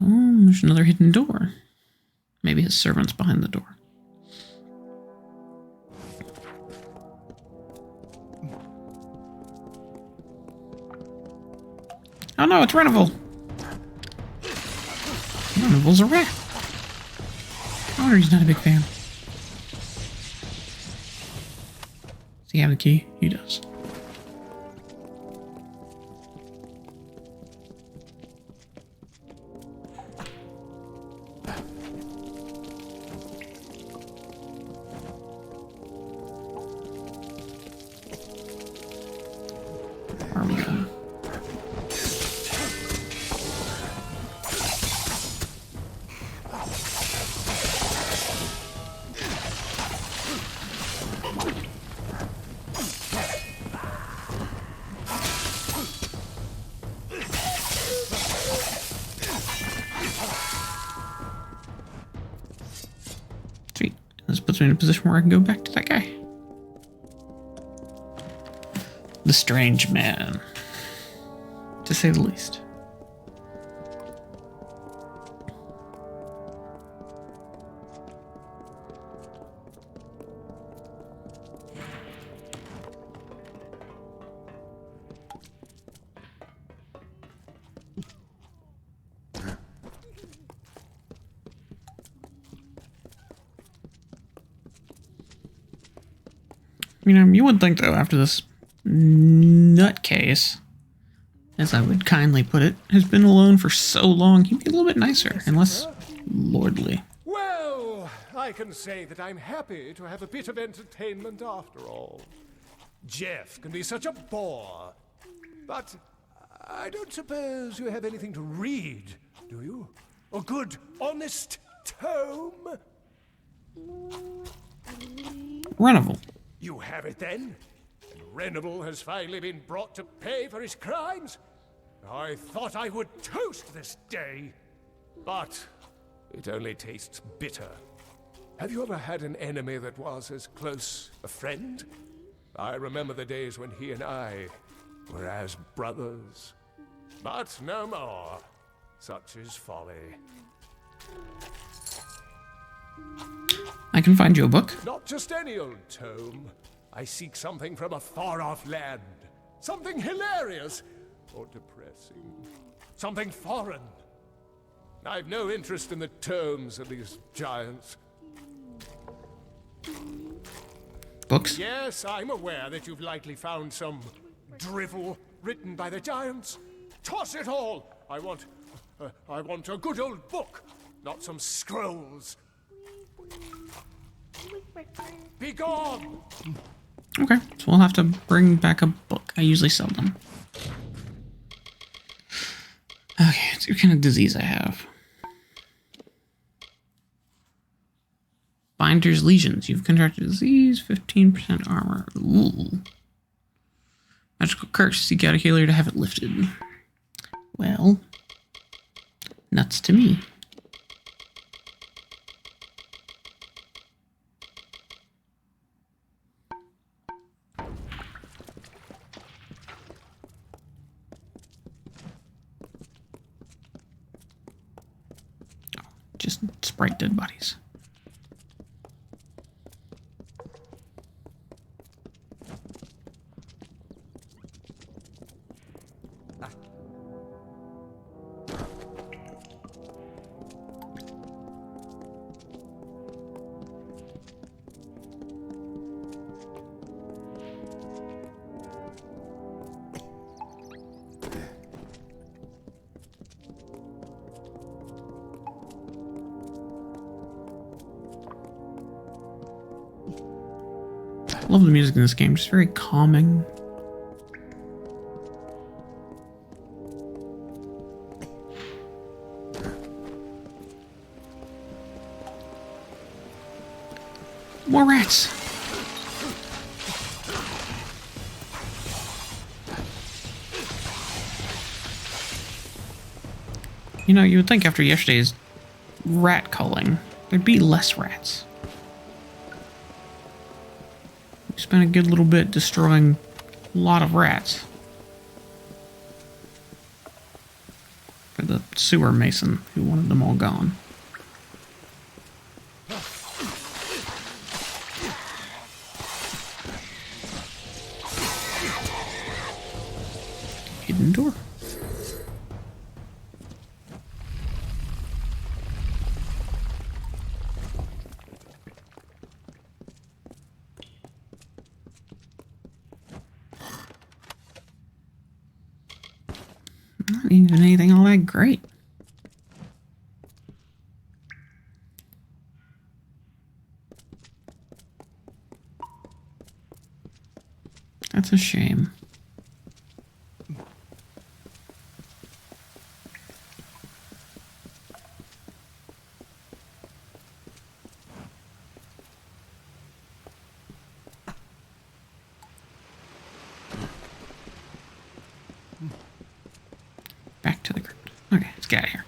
Oh, there's another hidden door. Maybe his servant's behind the door. Oh no, it's Renival! Renival's a rat. I wonder he's not a big fan. Does he have the key? He does. Where are we going? Sweet. This puts me in a position where I can go back to that guy. The strange man, to say the least. You know, you would think, though, after this nutcase, as I would kindly put it, has been alone for so long, he'd be a little bit nicer and less lordly. Well, I can say that I'm happy to have a bit of entertainment after all. Jeff can be such a bore. But I don't suppose you have anything to read, do you? A good, honest tome? Renival. You have it then? And Renival has finally been brought to pay for his crimes? I thought I would toast this day. But it only tastes bitter. Have you ever had an enemy that was as close a friend? I remember the days when he and I were as brothers. But no more. Such is folly. I can find you a book. Not just any old tome. I seek something from a far-off land. Something hilarious or depressing. Something foreign. I've no interest in the tomes of these giants. Books? Yes, I'm aware that you've likely found some drivel written by the giants. Toss it all! I want a good old book, not some scrolls. Be gone! Okay, so we'll have to bring back a book. I usually sell them. Okay, let's see what kind of disease I have. Binder's lesions. You've contracted disease, 15% armor. Ooh. Magical curse. Seek out a healer to have it lifted. Well, nuts to me. Just sprite dead bodies. Love the music in this game, just very calming. More rats! You know, you would think after yesterday's rat culling, there'd be less rats. We spent a good little bit destroying a lot of rats. But the sewer mason who wanted them all gone. Hidden door. Not even anything all that great. That's a shame. Back to the crypt. Okay, let's get out of here.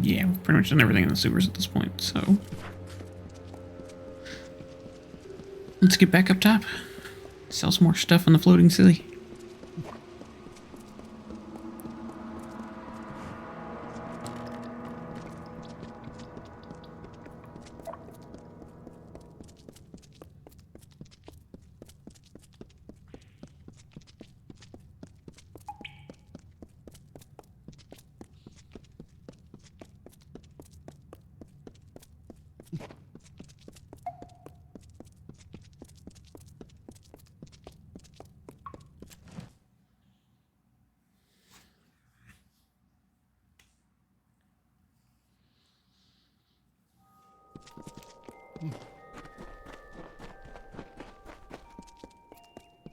Yeah, we've pretty much done everything in the sewers at this point, so let's get back up top. Sell some more stuff on the floating silly.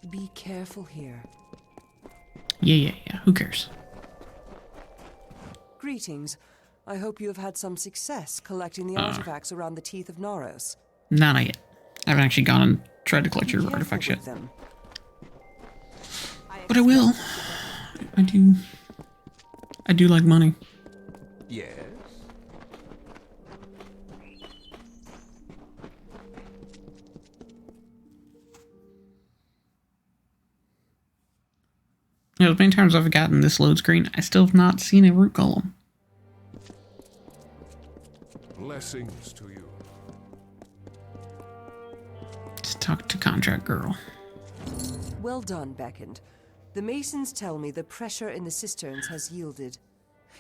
Be careful here. Yeah. Who cares? Greetings. I hope you have had some success collecting the artifacts around the teeth of Naros. Not yet. I haven't actually gone and tried to collect your Careful artifacts yet. with them. But I will. I do like money. Yes? You know, as many times I've gotten this load screen, I still have not seen a root golem. Blessings to you. Let's talk to contract girl. Well done, Beckend. The masons tell me the pressure in the cisterns has yielded.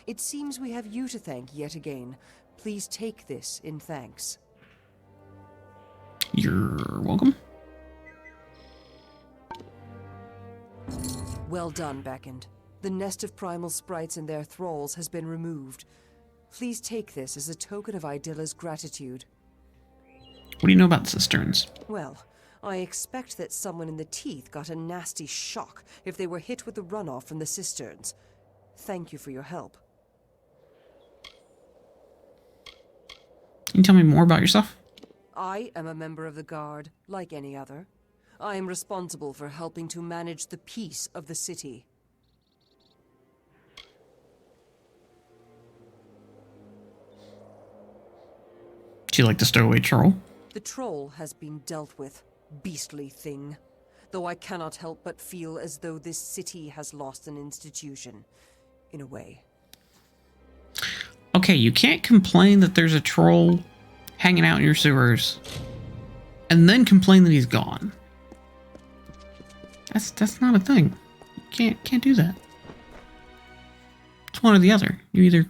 It seems we have you to thank yet again. Please take this in thanks. You're welcome. Well done, Beckend. The nest of primal sprites and their thralls has been removed. Please take this as a token of Idilla's gratitude. What do you know about cisterns? Well, I expect that someone in the teeth got a nasty shock if they were hit with the runoff from the cisterns. Thank you for your help. Can you tell me more about yourself? I am a member of the Guard, like any other. I am responsible for helping to manage the peace of the city. Do you like the stowaway troll? The troll has been dealt with, beastly thing. Though I cannot help but feel as though this city has lost an institution, in a way. Okay, you can't complain that there's a troll hanging out in your sewers and then complain that he's gone. That's not a thing. You can't do that. It's one or the other. You either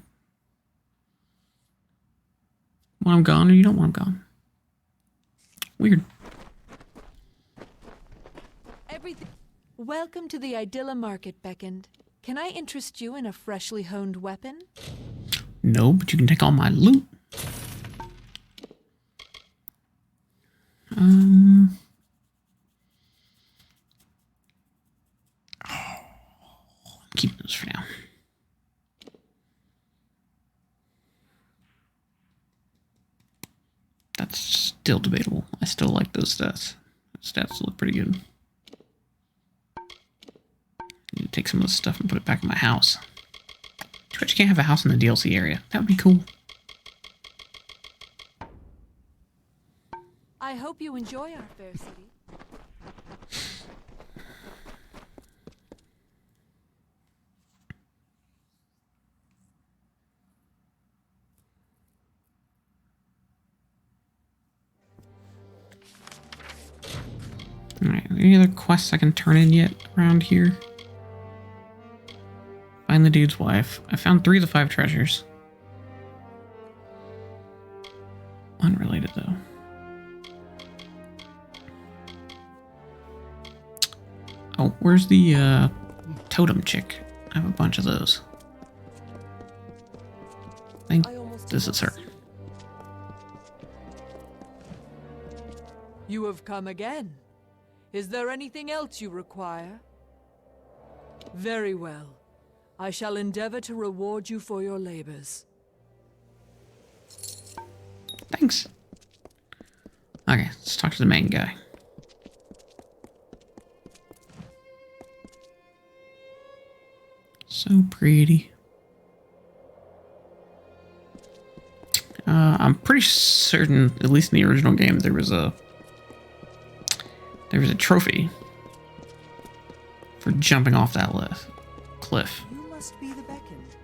want him gone or you don't want him gone. Weird. Welcome to the Idilla Market, Beckend. Can I interest you in a freshly honed weapon? No, but you can take all my loot. keep those for now. That's still debatable. I still like those stats. Those stats look pretty good. Need to take some of this stuff and put it back in my house. Too bad you can't have a house in the DLC area. That would be cool. I hope you enjoy our fair city. Alright, any other quests I can turn in yet around here? Find the dude's wife. I found 3 of the 5 treasures. Unrelated, though. Oh, where's the totem chick? I have a bunch of those. I think this is her. You have come again. Is there anything else you require? Very well. I shall endeavor to reward you for your labors. Thanks. Okay, let's talk to the main guy. So pretty. I'm pretty certain, at least in the original game, there was a trophy for jumping off that cliff. You must be the beckoned.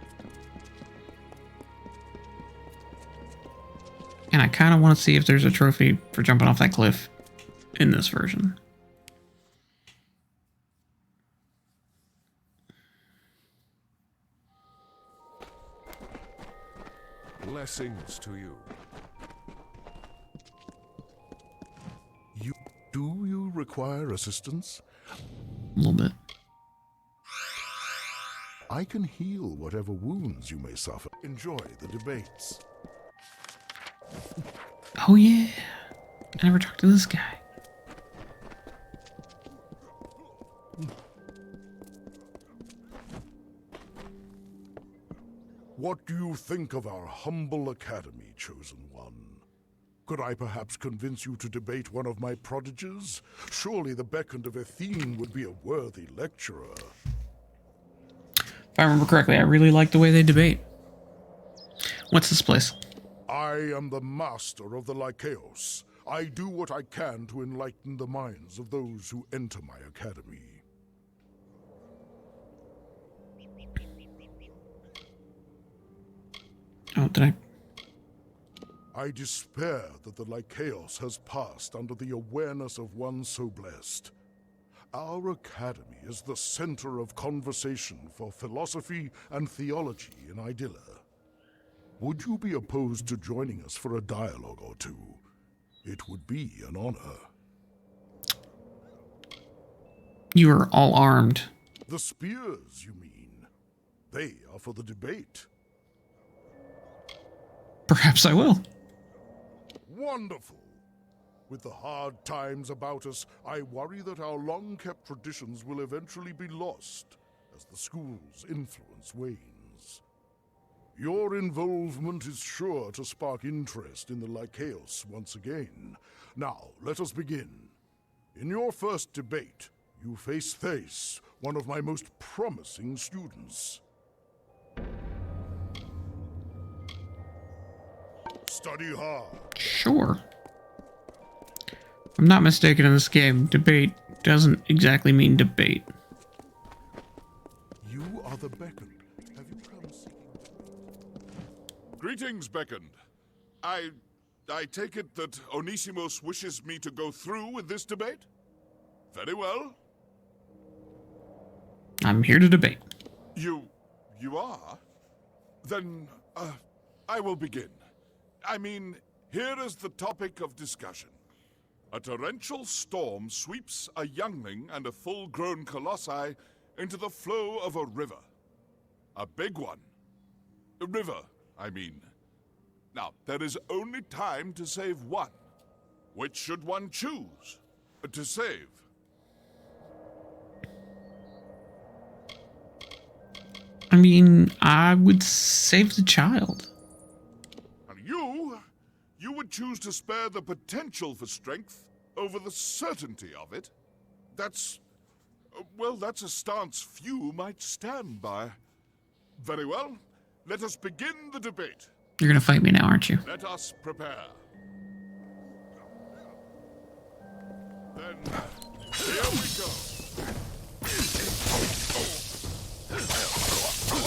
And I kind of want to see if there's a trophy for jumping off that cliff in this version. Blessings to you. Do you require assistance? A little bit. I can heal whatever wounds you may suffer. Enjoy the debates. Oh yeah. I never talked to this guy. What do you think of our humble academy, Chosen One? Could I perhaps convince you to debate one of my prodigies? Surely the beckoned of Athene would be a worthy lecturer. If I remember correctly, I really like the way they debate. What's this place? I am the master of the Lycaeus. I do what I can to enlighten the minds of those who enter my academy. Oh, did I despair that the Lycaeus has passed under the awareness of one so blessed. Our academy is the center of conversation for philosophy and theology in Idylla. Would you be opposed to joining us for a dialogue or two? It would be an honor. You are all armed. The spears, you mean? They are for the debate. Perhaps I will. Wonderful! With the hard times about us, I worry that our long-kept traditions will eventually be lost as the school's influence wanes. Your involvement is sure to spark interest in the Lycaeus once again. Now, let us begin. In your first debate, you face Thace, one of my most promising students. Study hard. Sure. If I'm not mistaken in this game, debate doesn't exactly mean debate. You are the beckoned. Have you come seeking? Greetings, beckoned. I take it that Onisimos wishes me to go through with this debate? Very well. I'm here to debate. You are? Then, I will begin. I mean, here is the topic of discussion. A torrential storm sweeps a youngling and a full-grown colossi into the flow of a river. A big one. A river, I mean. Now, there is only time to save one. Which should one choose to save? I mean, I would save the child. And you would choose to spare the potential for strength over the certainty of it? That's, well, that's a stance few might stand by. Very well, let us begin the debate. You're gonna fight me now, aren't you? Let us prepare. Then, here we go.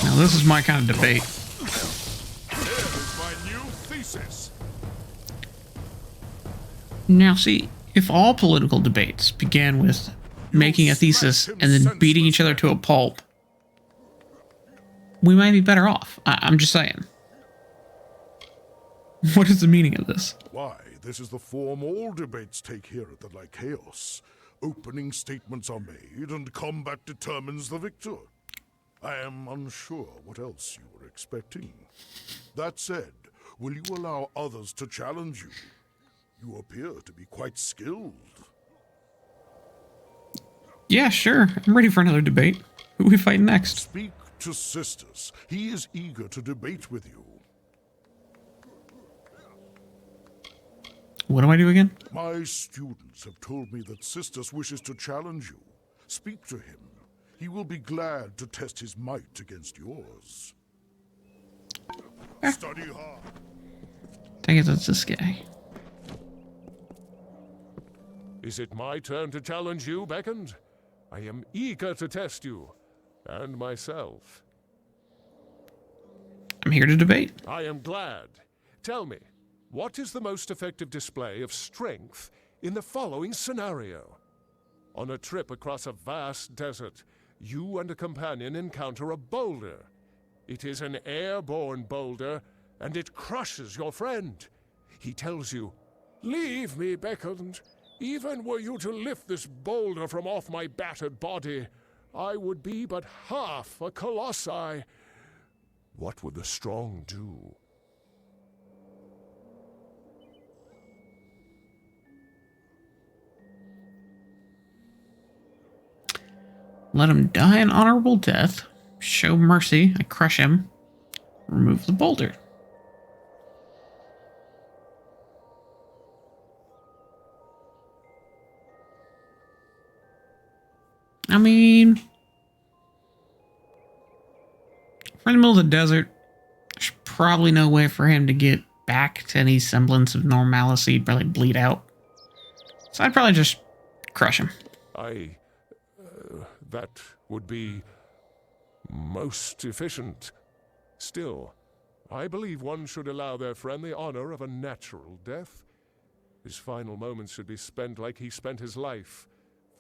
Now this is my kind of debate. Here is my new thesis. Now see, if all political debates began with making a thesis and then beating each other to a pulp, we might be better off. I'm just saying. What is the meaning of this? Why, this is the form all debates take here at the Lycaeus. Opening statements are made, and combat determines the victor. I am unsure what else you were expecting. That said, will you allow others to challenge you? You appear to be quite skilled. Yeah, sure. I'm ready for another debate. Who we fight next? Speak to Sisters. He is eager to debate with you. What do I do again? My students have told me that Sisters wishes to challenge you. Speak to him. He will be glad to test his might against yours. Study hard. I guess that's this guy. Is it my turn to challenge you, Beckoned? I am eager to test you, and myself. I'm here to debate. I am glad. Tell me, what is the most effective display of strength in the following scenario? On a trip across a vast desert, you and a companion encounter a boulder. It is an airborne boulder, and it crushes your friend. He tells you, "Leave me, Beckoned. Even were you to lift this boulder from off my battered body, I would be but half a colossi." What would the strong do? Let him die an honorable death. Show mercy. I crush him. Remove the boulder. I mean, we're in the middle of the desert. There's probably no way for him to get back to any semblance of normalcy. He'd probably bleed out. So I'd probably just crush him. That would be most efficient. Still, I believe one should allow their friend the honor of a natural death. His final moments should be spent like he spent his life,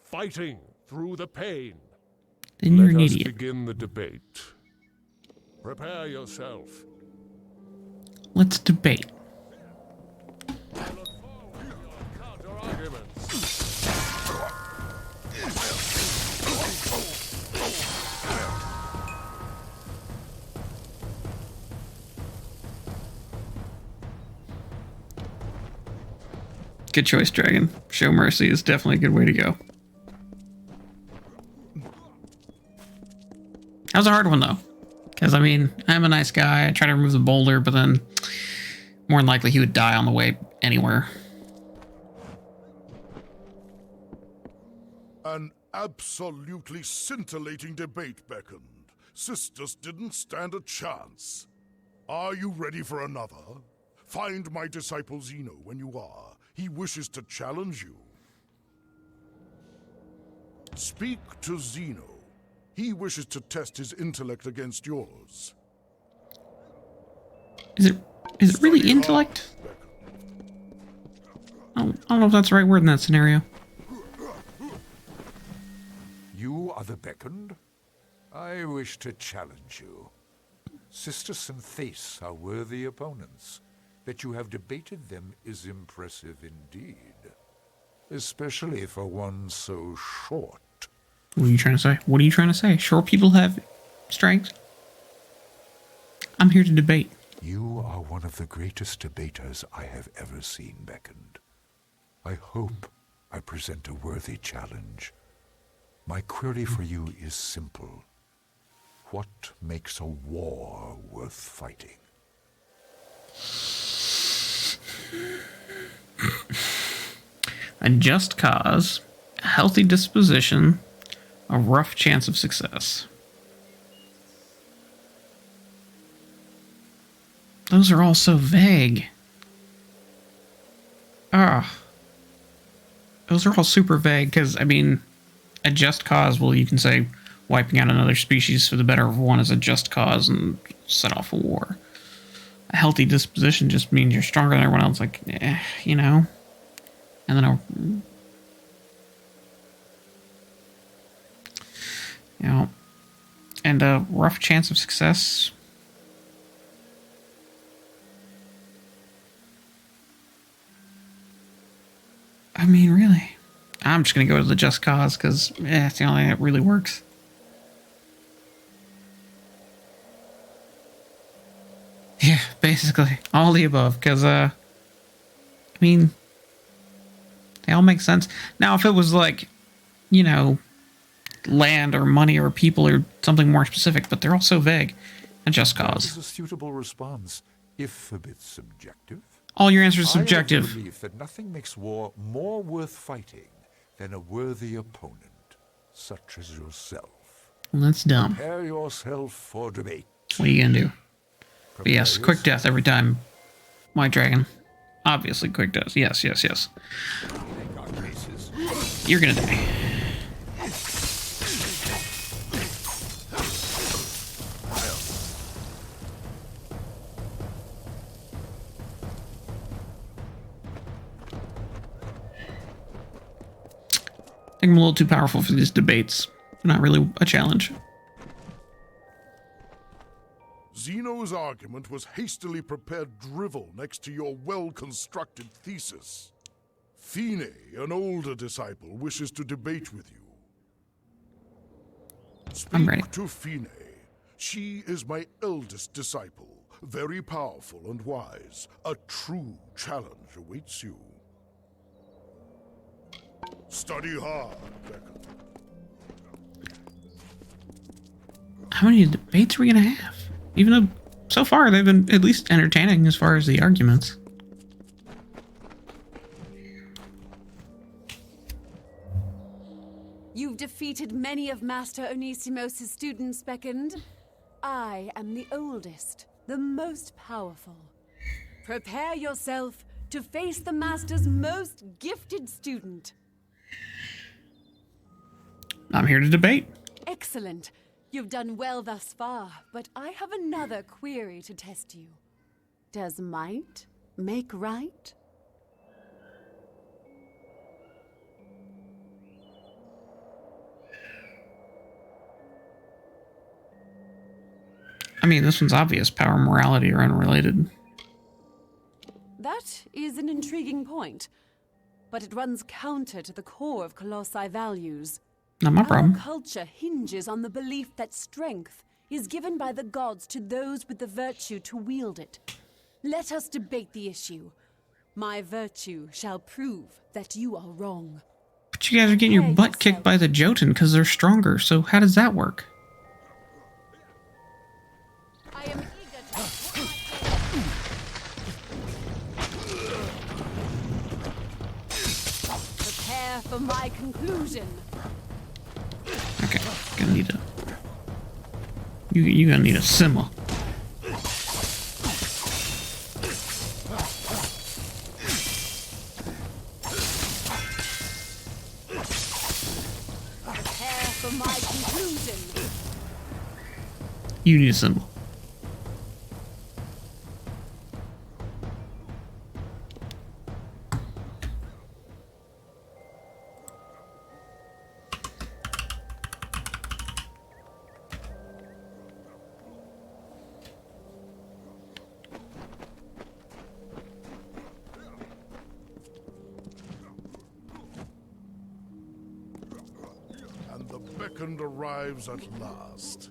fighting through the pain. Then you're Let an us idiot. begin the debate. Prepare yourself. Let's debate. I look forward to your counter-arguments. Good choice, Dragon. Show mercy is definitely a good way to go. That was a hard one, though. Because, I mean, I'm a nice guy. I try to remove the boulder, but then more than likely he would die on the way anywhere. An absolutely scintillating debate beckoned. Sisters didn't stand a chance. Are you ready for another? Find my disciple Zeno when you are. He wishes to challenge you. Speak to Zeno. He wishes to test his intellect against yours. Is it really intellect? I don't know if that's the right word in that scenario. You are the Beckoned? I wish to challenge you. Sister Synthase are worthy opponents. That you have debated them is impressive indeed. Especially for one so short. What are you trying to say? What are you trying to say? Short people have strength? I'm here to debate. You are one of the greatest debaters I have ever seen, Beckoned. I hope I present a worthy challenge. My query for you is simple. what makes a war worth fighting? A just cause, a healthy disposition, a rough chance of success. Those are all so vague. Those are all super vague because, I mean, a just cause, well, you can say wiping out another species for the better of one is a just cause and set off a war. A healthy disposition just means you're stronger than everyone else, like, you know? And then and a rough chance of success. I mean, really, I'm just gonna go to the just cause because it's the only thing that really works. Yeah, basically all the above. Because I mean, they all make sense. Now, if it was like, you know, land or money or people or something more specific, but they're all so vague. A just That cause. is a suitable response, if a bit subjective. All your answers are I have subjective. the belief that nothing makes war more worth fighting than a worthy opponent, such as yourself. Well, that's dumb. Prepare yourself for debate. What are you gonna do? But Prepare yes, quick yourself. death every time. White dragon. Obviously, quick death. Yes, yes, yes. Take our cases. You're gonna die. I think I'm a little too powerful for these debates. They're not really a challenge. Zeno's argument was hastily prepared drivel next to your well-constructed thesis. Fine, an older disciple, wishes to debate with you. I'm ready. Speak to Fine. She is my eldest disciple, very powerful and wise. A true challenge awaits you. Study hard, Beckon. How many debates are we gonna have? Even though so far they've been at least entertaining as far as the arguments. You've defeated many of Master Onisimos' students, Beckoned. I am the oldest, the most powerful. Prepare yourself to face the Master's most gifted student. I'm here to debate. Excellent. You've done well thus far, but I have another query to test you. Does might make right? I mean, this one's obvious. Power and morality are unrelated. That is an intriguing point, but it runs counter to the core of Colossi values. Not my problem. Our culture hinges on the belief that strength is given by the gods to those with the virtue to wield it. Let us debate the issue. My virtue shall prove that you are wrong. But you guys are getting your butt kicked by the Jotun because they're stronger, so how does that work? I am eager to... Prepare for my conclusion. Okay, gonna need a... You gonna need a simmer. Prepare for my conclusion. You need a symbol. And the beckoned arrives at last.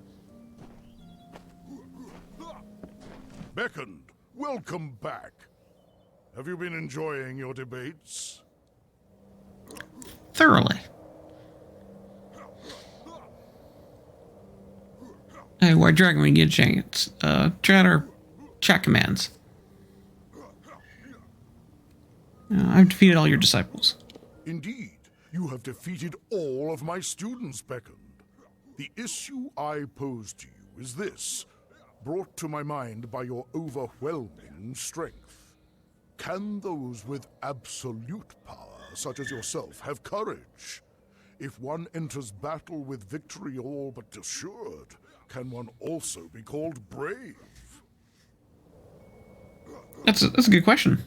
Beckoned, welcome back. Have you been enjoying your debates? Thoroughly. Hey, White Dragon, when you get a chance, try out our chat commands. I've defeated all your disciples. Indeed, you have defeated all of my students, Beckoned. The issue I pose to you is this, brought to my mind by your overwhelming strength. Can those with absolute power, such as yourself, have courage? If one enters battle with victory all but assured, can one also be called brave? That's a good question.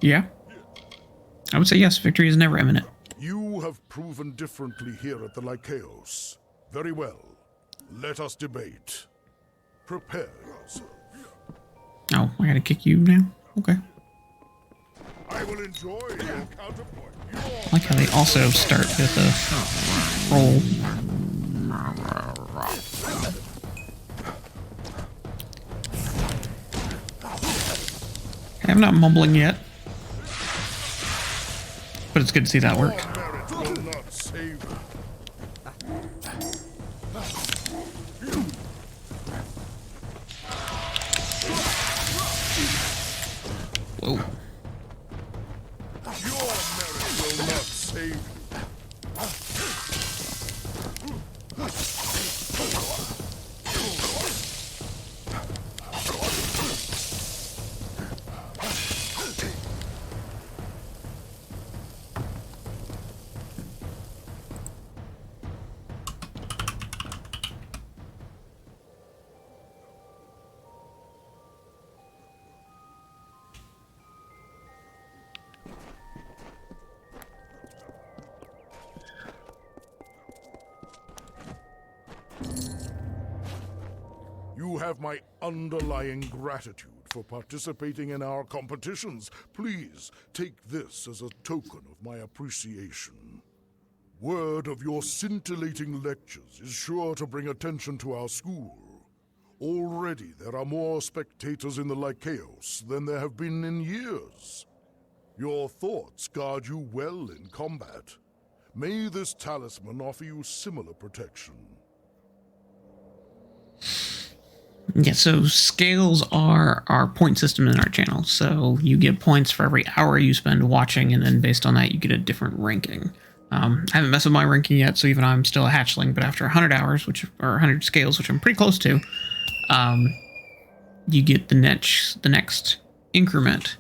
Yeah. I would say yes, victory is never imminent. You have proven differently here at the Lycaeus. Very well. Let us debate. Prepare yourself. Oh, I gotta kick you now? Okay. I will enjoy your counterpoint. I like how they also start with a roll. I'm not mumbling yet. But it's good to see that work. Merit will not save you. Whoa. Your merit will not save you. You have my underlying gratitude for participating in our competitions. Please take this as a token of my appreciation. Word of your scintillating lectures is sure to bring attention to our school. Already there are more spectators in the Lycaeus than there have been in years. Your thoughts guard you well in combat. May this talisman offer you similar protection. Yeah, so scales are our point system in our channel. So you get points for every hour you spend watching, and then based on that, you get a different ranking. I haven't messed with my ranking yet, so even though I'm still a hatchling, but after 100 hours, or 100 scales, which I'm pretty close to, you get the next increment,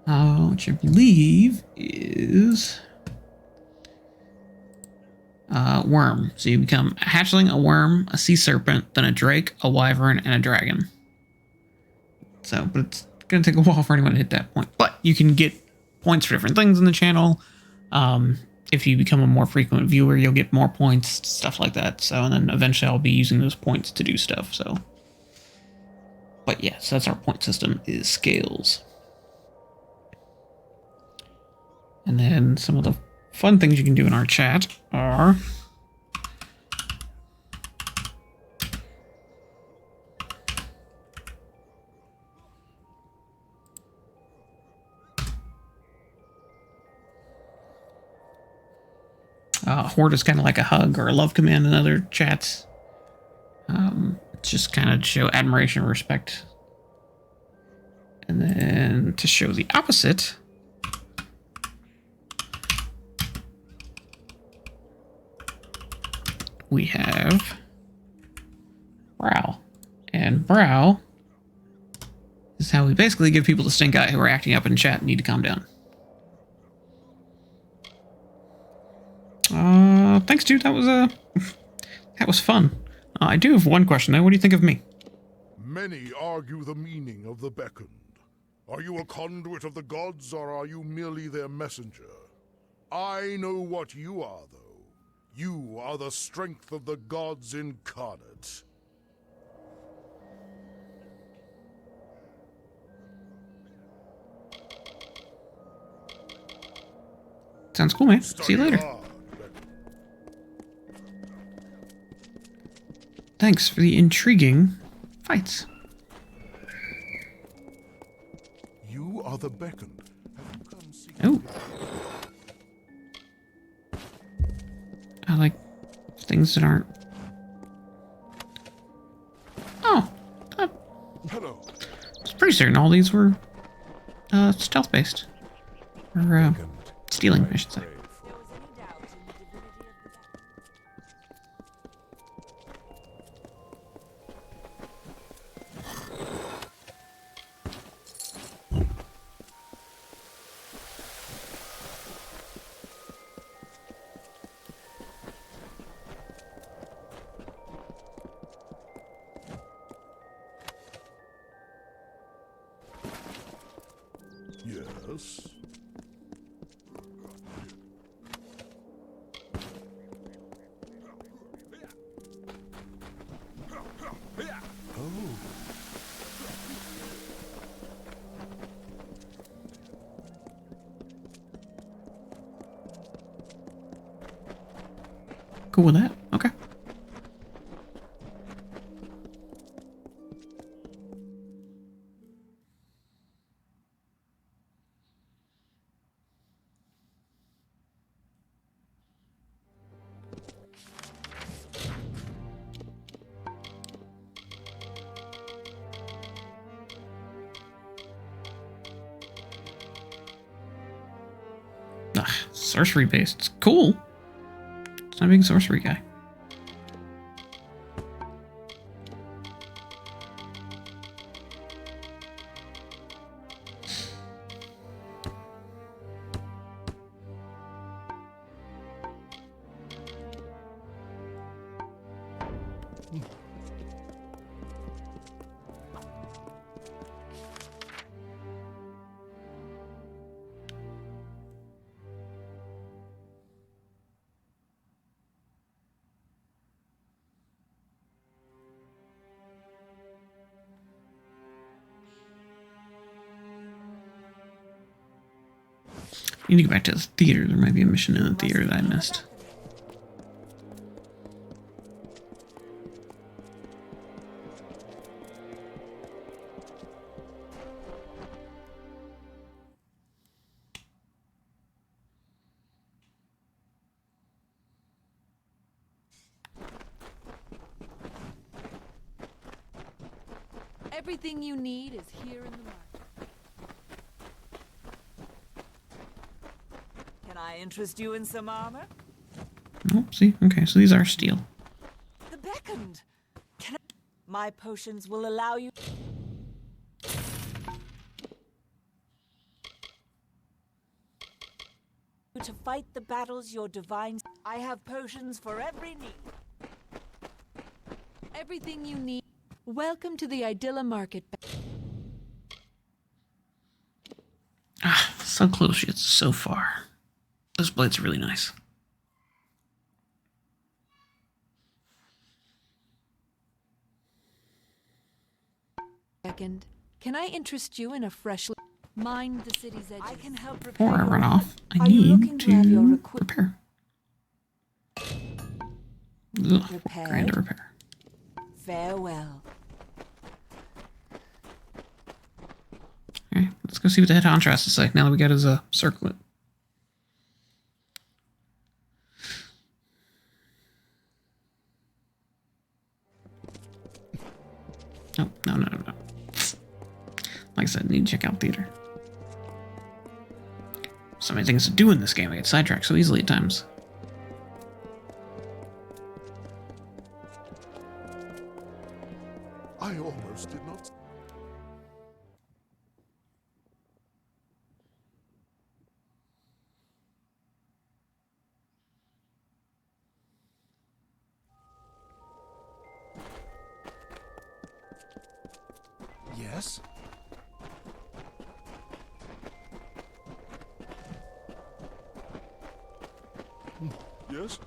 which I believe is worm. So you become a hatchling, a worm, a sea serpent, then a drake, a wyvern, and a dragon. So, but it's gonna take a while for anyone to hit that point. But you can get points for different things in the channel. If you become a more frequent viewer, you'll get more points, stuff like that. So, and then eventually I'll be using those points to do stuff. So, but yeah, so that's our point system, is scales. And then some of the fun things you can do in our chat are horde is kind of like a hug or a love command in other chats. It's just kind of to show admiration and respect. And then to show the opposite, we have brow. And brow is how we basically give people the stink eye who are acting up in chat and need to calm down. Thanks, dude. That was fun. I do have one question though. What do you think of me? Many argue the meaning of the Beckoned. Are you a conduit of the gods, or are you merely their messenger? I know what you are, though. You are the strength of the gods incarnate. Sounds cool, man. See you later. Thanks for the intriguing fights. You are the Beckoned. Have you come seeking Oh. I like things that aren't... Oh! Hello. I was pretty certain all these were stealth-based. Or stealing, I should say. Yes. Cool with that? Okay. Ugh, sorcery based. Cool. It's not a big sorcery guy. I need to go back to the theater. There might be a mission in the theater that I missed. Everything you need is here in the market. Can I interest you in some armor? Oh, see? Okay, so these are steel. The Beckoned. My potions will allow you to fight the battles your divine... I have potions for every need. Everything you need. Welcome to the Idylla Market. Ah, so close yet so far. Those blades are really nice. Second, can I interest you in a fresh... Mind the city's edges. I can help Before repair I run your... off, I Are you need looking to have your to repair. Ugh, Repaired? grand repair. Farewell. Okay, let's go see what the head honcho has to say now that we got his circlet. No. Like I said, I need to check out theater. So many things to do in this game. I get sidetracked so easily at times. I almost did not. Yes? Yes?